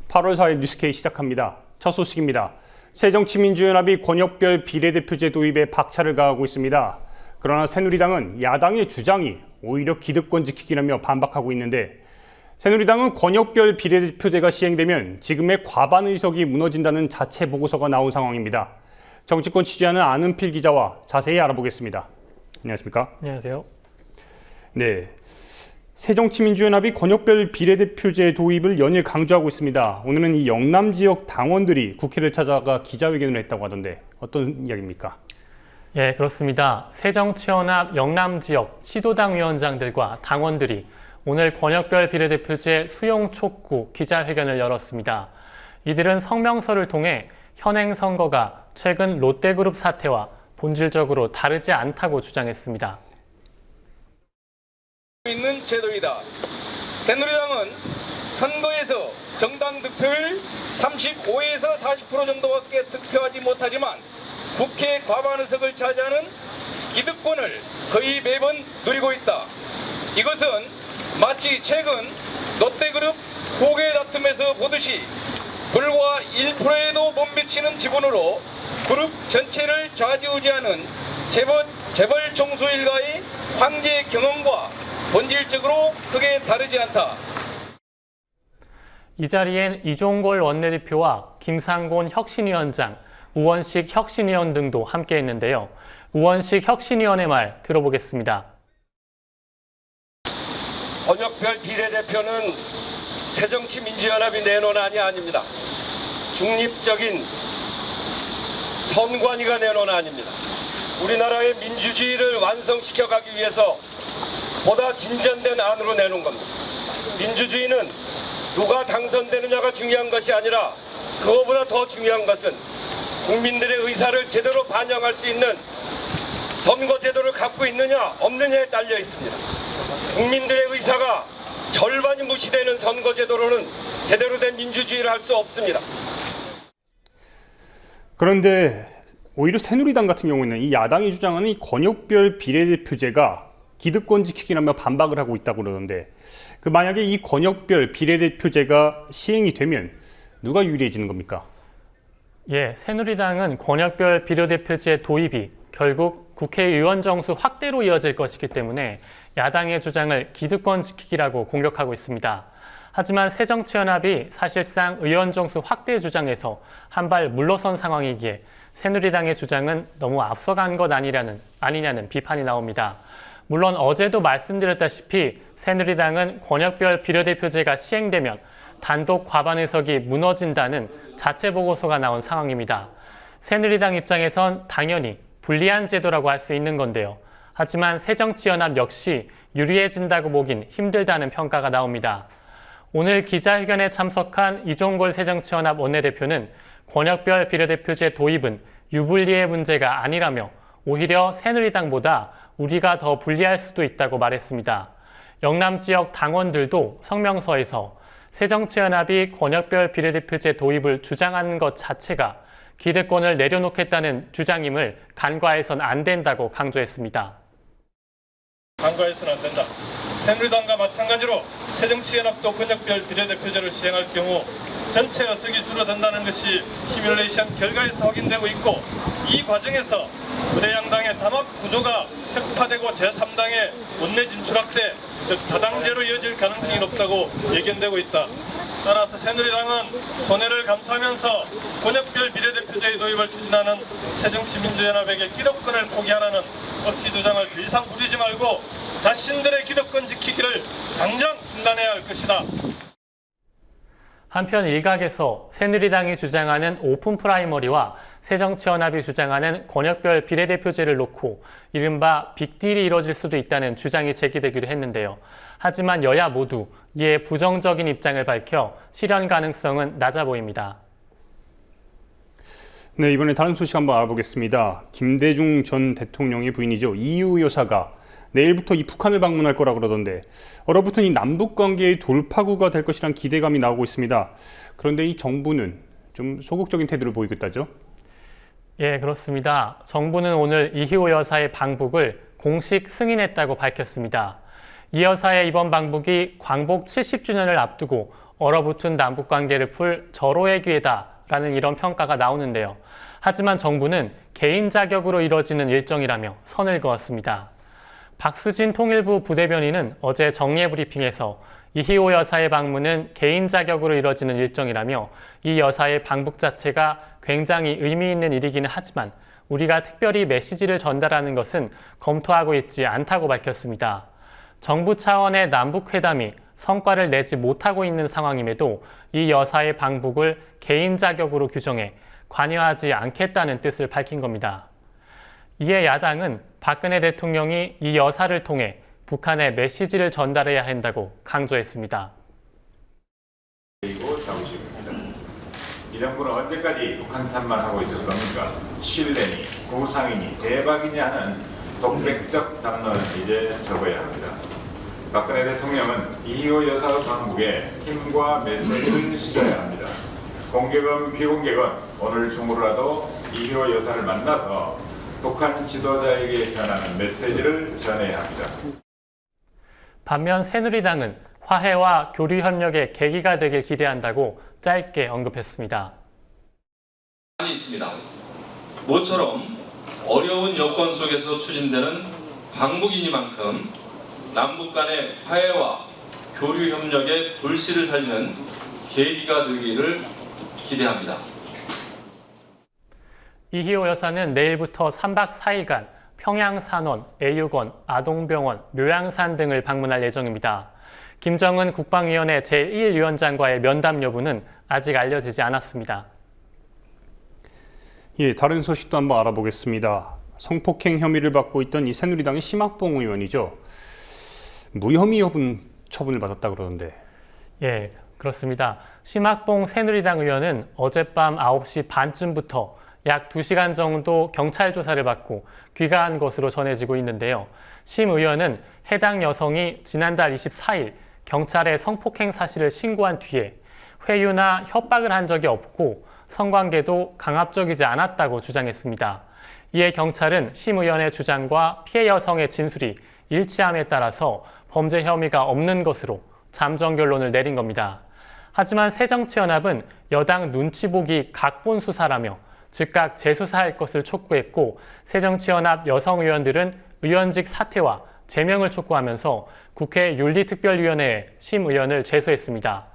8월 4일 뉴스K 시작합니다. 첫 소식입니다. 새정치민주연합이 권역별 비례대표제 도입에 박차를 가하고 있습니다. 그러나 새누리당은 야당의 주장이 오히려 기득권 지키기라며 반박하고 있는데, 새누리당은 권역별 비례대표제가 시행되면 지금의 과반 의석이 무너진다는 자체 보고서가 나온 상황입니다. 정치권 취재하는 안은필 기자와 자세히 알아보겠습니다. 안녕하십니까? 안녕하세요. 네, 새정치민주연합이 권역별 비례대표제 도입을 연일 강조하고 있습니다. 오늘은 이 영남 지역 당원들이 국회를 찾아가 기자회견을 했다고 하던데 어떤 이야기입니까? 예, 그렇습니다. 새정치연합 영남 지역 시도당 위원장들과 당원들이 오늘 권역별 비례대표제 수용 촉구 기자회견을 열었습니다. 이들은 성명서를 통해 현행 선거가 최근 롯데그룹 사태와 본질적으로 다르지 않다고 주장했습니다. 있는 제도이다. 새누리당은 선거에서 정당 득표율 35에서 40% 정도밖에 득표하지 못하지만 국회 과반 의석을 차지하는 기득권을 거의 매번 누리고 있다. 이것은 마치 최근 롯데그룹 고개 다툼에서 보듯이 불과 1%에도 못 미치는 지분으로 그룹 전체를 좌지우지하는 재벌 총수 일가의 황제 경험과 본질적으로 크게 다르지 않다. 이 자리엔 이종골 원내대표와 김상곤 혁신위원장, 우원식 혁신위원 등도 함께했는데요. 우원식 혁신위원의 말 들어보겠습니다. 권역별 비례대표는 새정치민주연합이 내놓은 안이 아닙니다. 중립적인 선관위가 내놓은 안입니다. 우리나라의 민주주의를 완성시켜 가기 위해서 보다 진전된 안으로 내놓은 겁니다. 민주주의는 누가 당선되느냐가 중요한 것이 아니라 그거보다 더 중요한 것은 국민들의 의사를 제대로 반영할 수 있는 선거제도를 갖고 있느냐 없느냐에 딸려 있습니다. 국민들의 의사가 절반이 무시되는 선거제도로는 제대로 된 민주주의를 할 수 없습니다. 그런데 오히려 새누리당 같은 경우에는 이 야당이 주장하는 이 권역별 비례대표제가 기득권 지키기라며 반박을 하고 있다고 그러던데, 만약에 이 권역별 비례대표제가 시행이 되면 누가 유리해지는 겁니까? 예, 새누리당은 권역별 비례대표제 도입이 결국 국회의원 정수 확대로 이어질 것이기 때문에 야당의 주장을 기득권 지키기라고 공격하고 있습니다. 하지만 새정치연합이 사실상 의원 정수 확대 주장에서 한 발 물러선 상황이기에 새누리당의 주장은 너무 앞서간 것 아니냐는 비판이 나옵니다. 물론 어제도 말씀드렸다시피 새누리당은 권역별 비례대표제가 시행되면 단독 과반 의석이 무너진다는 자체 보고서가 나온 상황입니다. 새누리당 입장에선 당연히 불리한 제도라고 할 수 있는 건데요. 하지만 새정치연합 역시 유리해진다고 보긴 힘들다는 평가가 나옵니다. 오늘 기자회견에 참석한 이종골 새정치연합 원내대표는 권역별 비례대표제 도입은 유불리의 문제가 아니라며 오히려 새누리당보다 우리가 더 불리할 수도 있다고 말했습니다. 영남 지역 당원들도 성명서에서 새정치연합이 권역별 비례대표제 도입을 주장하는 것 자체가 기득권을 내려놓겠다는 주장임을 간과해선 안 된다고 강조했습니다. 간과해서는 안 된다. 새누리당과 마찬가지로 새정치연합도 권역별 비례대표제를 시행할 경우 전체 의석이 줄어든다는 것이 시뮬레이션 결과에서 확인되고 있고, 이 과정에서 거대 양당의 담합 구조가 획파되고 제3당의 원내 진출 확대, 즉 다당제로 이어질 가능성이 높다고 예견되고 있다. 따라서 새누리당은 손해를 감수하면서 권역별 비례대표제의 도입을 추진하는 새정치민주연합에게 기득권을 포기하라는 억지 주장을 더 이상 부리지 말고 자신들의 기득권 지키기를 당장 중단해야 할 것이다. 한편 일각에서 새누리당이 주장하는 오픈 프라이머리와 새정치연합이 주장하는 권역별 비례대표제를 놓고 이른바 빅딜이 이뤄질 수도 있다는 주장이 제기되기도 했는데요. 하지만 여야 모두 이에 부정적인 입장을 밝혀 실현 가능성은 낮아 보입니다. 네, 이번에 다른 소식 한번 알아보겠습니다. 김대중 전 대통령의 부인이죠. 이유 여사가 내일부터 이 북한을 방문할 거라고 그러던데, 얼어붙은 이 남북 관계의 돌파구가 될 것이란 기대감이 나오고 있습니다. 그런데 이 정부는 좀 소극적인 태도를 보이고 있다죠? 예, 그렇습니다. 정부는 오늘 이희호 여사의 방북을 공식 승인했다고 밝혔습니다. 이 여사의 이번 방북이 광복 70주년을 앞두고 얼어붙은 남북관계를 풀 절호의 기회다라는 이런 평가가 나오는데요. 하지만 정부는 개인 자격으로 이뤄지는 일정이라며 선을 그었습니다. 박수진 통일부 부대변인은 어제 정례 브리핑에서 이희호 여사의 방문은 개인 자격으로 이뤄지는 일정이라며 이 여사의 방북 자체가 굉장히 의미 있는 일이기는 하지만 우리가 특별히 메시지를 전달하는 것은 검토하고 있지 않다고 밝혔습니다. 정부 차원의 남북회담이 성과를 내지 못하고 있는 상황임에도 이 여사의 방북을 개인 자격으로 규정해 관여하지 않겠다는 뜻을 밝힌 겁니다. 이에 야당은 박근혜 대통령이 이 여사를 통해 북한에 메시지를 전달해야 한다고 강조했습니다. 그리고 자부심입니다. 이 정부는 언제까지 북한 탓만 하고 있을 겁니까? 신뢰니, 고상이니, 대박이니 하는 독백적 담론을 이제 접어야 합니다. 박근혜 대통령은 이희호 여사의 방북에 힘과 메시지를 실어야 합니다. 공개건 비공개건 오늘 중으로라도 이희호 여사를 만나서 북한 지도자에게 전하는 메시지를 전해야 합니다. 반면 새누리당은 화해와 교류 협력의 계기가 되길 기대한다고 짧게 언급했습니다. 많이 있습니다. 모처럼 어려운 여건 속에서 추진되는 방북이니만큼 남북 간의 화해와 교류 협력의 불씨를 살리는 계기가 되기를 기대합니다. 이희호 여사는 내일부터 3박 4일간 평양산원, 애육원, 아동병원, 묘양산 등을 방문할 예정입니다. 김정은 국방위원회 제1위원장과의 면담 여부는 아직 알려지지 않았습니다. 예, 다른 소식도 한번 알아보겠습니다. 성폭행 혐의를 받고 있던 이 새누리당의 심학봉 의원이죠. 무혐의 처분을 받았다 그러는데. 예, 그렇습니다. 심학봉 새누리당 의원은 어젯밤 9시 반쯤부터 약 2시간 정도 경찰 조사를 받고 귀가한 것으로 전해지고 있는데요. 심 의원은 해당 여성이 지난달 24일 경찰에 성폭행 사실을 신고한 뒤에 회유나 협박을 한 적이 없고 성관계도 강압적이지 않았다고 주장했습니다. 이에 경찰은 심 의원의 주장과 피해 여성의 진술이 일치함에 따라서 범죄 혐의가 없는 것으로 잠정 결론을 내린 겁니다. 하지만 새정치연합은 여당 눈치 보기 각본 수사라며 즉각 재수사할 것을 촉구했고 새정치연합 여성 의원들은 의원직 사퇴와 제명을 촉구하면서 국회 윤리특별위원회에 심 의원을 제소했습니다.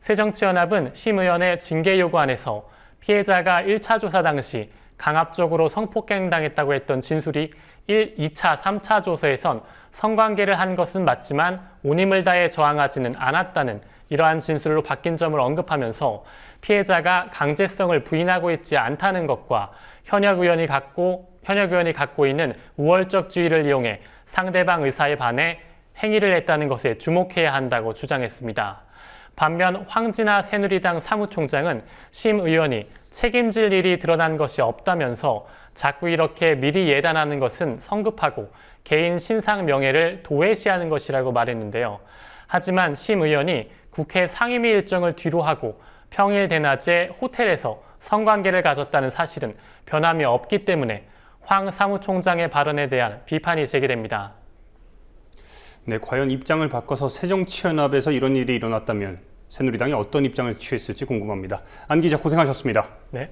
새정치연합은 심 의원의 징계 요구안에서 피해자가 1차 조사 당시 강압적으로 성폭행당했다고 했던 진술이 1, 2차, 3차 조사에선 성관계를 한 것은 맞지만 온 힘을 다해 저항하지는 않았다는 이러한 진술로 바뀐 점을 언급하면서 피해자가 강제성을 부인하고 있지 않다는 것과 현역 의원이 갖고 있는 우월적 지위를 이용해 상대방 의사에 반해 행위를 했다는 것에 주목해야 한다고 주장했습니다. 반면 황진아 새누리당 사무총장은 심 의원이 책임질 일이 드러난 것이 없다면서 자꾸 이렇게 미리 예단하는 것은 성급하고 개인 신상 명예를 도외시하는 것이라고 말했는데요. 하지만 심 의원이 국회 상임위 일정을 뒤로하고 평일 대낮에 호텔에서 성관계를 가졌다는 사실은 변함이 없기 때문에 황 사무총장의 발언에 대한 비판이 제기됩니다. 네, 과연 입장을 바꿔서 새정치연합에서 이런 일이 일어났다면 새누리당이 어떤 입장을 취했을지 궁금합니다. 안 기자 고생하셨습니다. 네.